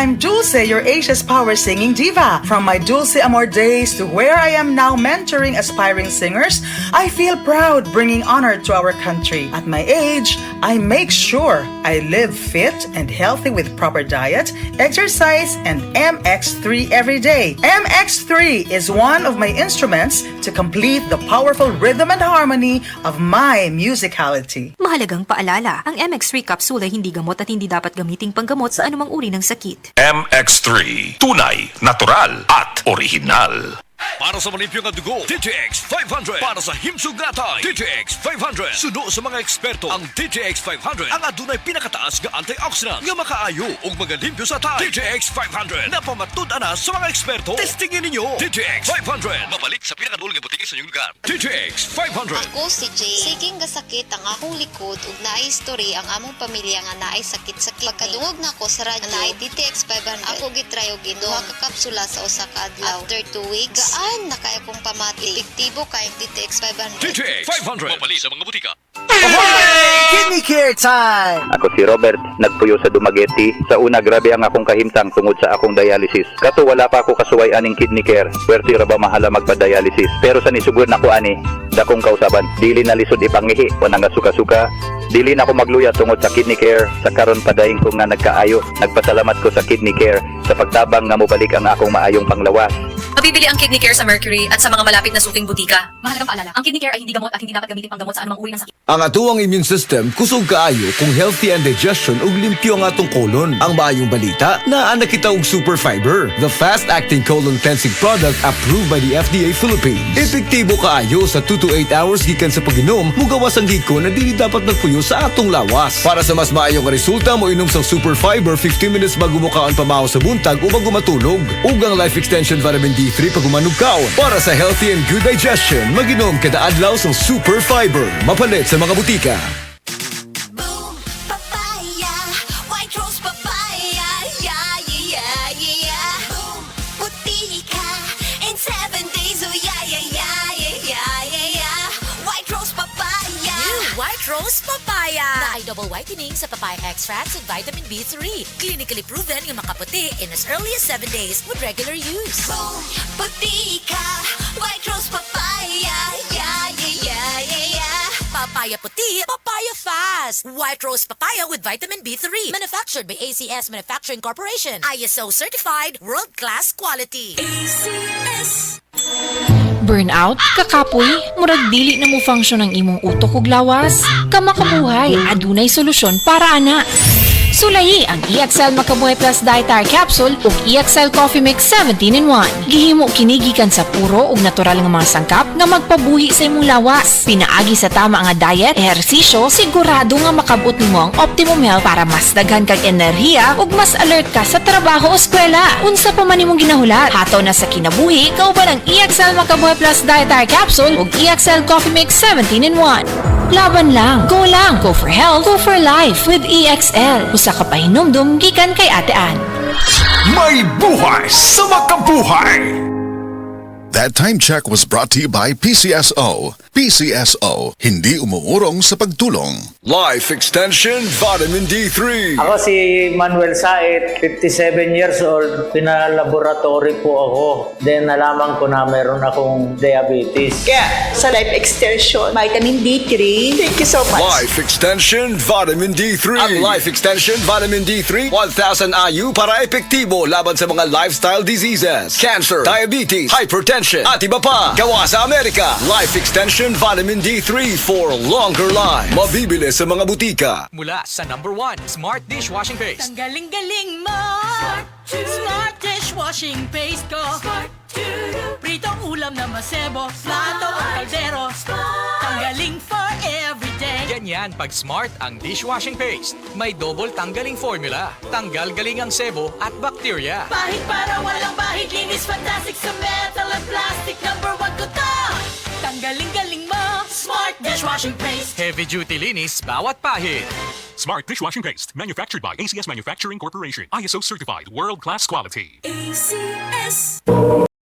I'm Dulce, your Asia's power singing diva. From my Dulce Amor days to where I am now mentoring aspiring singers, I feel proud bringing honor to our country. At my age, I make sure I live fit and healthy with proper diet, exercise, and MX3 every day. MX3 is one of my instruments to complete the powerful rhythm and harmony of my musicality. Mahalagang paalala, ang MX3 capsule ay hindi gamot at hindi dapat gamiting panggamot sa anumang uri ng sakit. MX3, tunay, natural at orihinal. Para sa malimpyo nga dugo, DTX 500. Para sa himsog gatay, DTX 500. Suno sa mga eksperto, ang DTX 500 ang adunay pinakataas nga antioxidant nga makaayo ug magalimpyo sa tay. DTX 500 napamatud-an na sa mga eksperto. Testingin ninyo DTX 500. Mabalik sa pinakadul nga butiki sa inyong lugar. DTX 500. Ako si Jay. Siging gasakit ang akong likod ug naay story ang among pamilya nga naay sakit-sakit. Pagkadungog na ko sa radyo, naay DTX 500. Ako gitry og duha ka kapsula sa usa ka adlaw. After 2 weeks, gaan na kaya kong pamati. Epektibo kayong DTX 500. DTX 500. Mabalik sa mga butika. Kidney Care Time! Ako si Robert, nagpuyo sa Dumaguete. Sa una, grabe ang akong kahimtang tungod sa akong dialysis. Kato wala pa ako kasuway aning kidney care. Pwerte ra ba mahala magpa-dialysis? Pero sa nisugur na ko ani, dakong kausaban. Dili na lisod ipangihi o nang suka-suka. Dili na ako magluya tungod sa kidney care. Sa karon padayon ko nga nagkaayo. Nagpasalamat ko sa kidney care sa pagtabang nga mobalik ang akong maayong panglawas. Mabibili ang Kidney Care sa Mercury at sa mga malapit na suking butika. Mahalagang paalala, ang Kidney Care ay hindi gamot at hindi dapat gamitin panggamot sa anumang uri ng sakit. Ang atuang immune system kusog kaayo kung healthy ang digestion ug limpyo ang atong colon. Ang maayong balita, naa na kita og Super Fiber, the fast-acting colon cleansing product approved by the FDA Philippines. Epektibo kaayo sa 2 to 8 hours gikan sa pag-inom, mugawas ang giko na dili dapat nagpuyo sa atong lawas. Para sa mas maayong resulta, mo inom sa Super Fiber 15 minutes bago mo kaon pamahaw sa buntag o bago matulog. Ug ang Life Extension Vitamin D3 pag umanugkaon. Para sa healthy and good digestion, mag-inom kada adlaw sa Super Fiber. Mapalit sa mga butika. Boom, papaya, white rose papaya, yeah, yeah, yeah. Boom, puti ka in 7 days, oh yeah, yeah, yeah, yeah, yeah, yeah. White rose papaya. New White Rose Papaya. Na ay double whitening sa papaya extracts and vitamin B3. Clinically proven yung makaputi in as early as 7 days with regular use. Boom, puti ka, white rose papaya, yeah, yeah, yeah, yeah, yeah. Papaya puti, papaya fast. White Rose Papaya with vitamin B3. Manufactured by ACS Manufacturing Corporation. ISO certified, world-class quality. ACS. Burnout, kakapoy, murag dili na mo function ang imong utok ug lawas. Kamakabuhay, adunay solusyon para ana. Sulayi ang EXL Makabuhay Plus Dietary Capsule ug EXL Coffee Mix 17-in-1. Gihimo kinigikan sa puro ug natural nga mga sangkap nga magpabuhi sa imong lawas. Pinaagi sa tama nga diet, ehersisyo, sigurado nga makabot nimo ang optimum health para mas daghan kag enerhiya ug mas alert ka sa trabaho o eskwela. Unsa pa man imong ginahulat, hataw na sa kinabuhi, kauban ang EXL Makabuhay Plus Dietary Capsule ug EXL Coffee Mix 17-in-1. Laban lang, go for health, go for life with EXL. Usa ka pahinumdum gikan kay Ate Ann. May buhay sa makabuhay! That time check was brought to you by PCSO. PCSO, hindi umuurong sa pagtulong. Life Extension Vitamin D3. Ako si Manuel Said, 57 years old. Pinalaboratory po ako. Then nalaman ko na meron akong diabetes. Kaya sa Life Extension Vitamin D3, thank you so much. Life Extension Vitamin D3. Ang Life Extension Vitamin D3, 1,000 IU para epektibo laban sa mga lifestyle diseases, cancer, diabetes, hypertension, at iba pa. Gawa sa Amerika. Life Extension Vitamin D3 for longer life. Mabibili sa mga butika. Mula sa #1 Smart Dishwashing Paste. Tanggaling-galing mo. Smart dishwashing paste ko. Pritong ulam na masebo, plato o kaldero. Tanggaling for everyday. Ganyan pag Smart ang dishwashing paste. May double tanggaling formula. Tanggal galing ang sebo at bacteria. Bahid para walang bahid, linis fantastic sa metal at plastic. #1 ko to. Tanggaling-galing mo. Smart dishwashing paste. Heavy duty linis bawat pahid. Smart Dishwashing Paste, manufactured by ACS Manufacturing Corporation. ISO certified, world-class quality. ACS.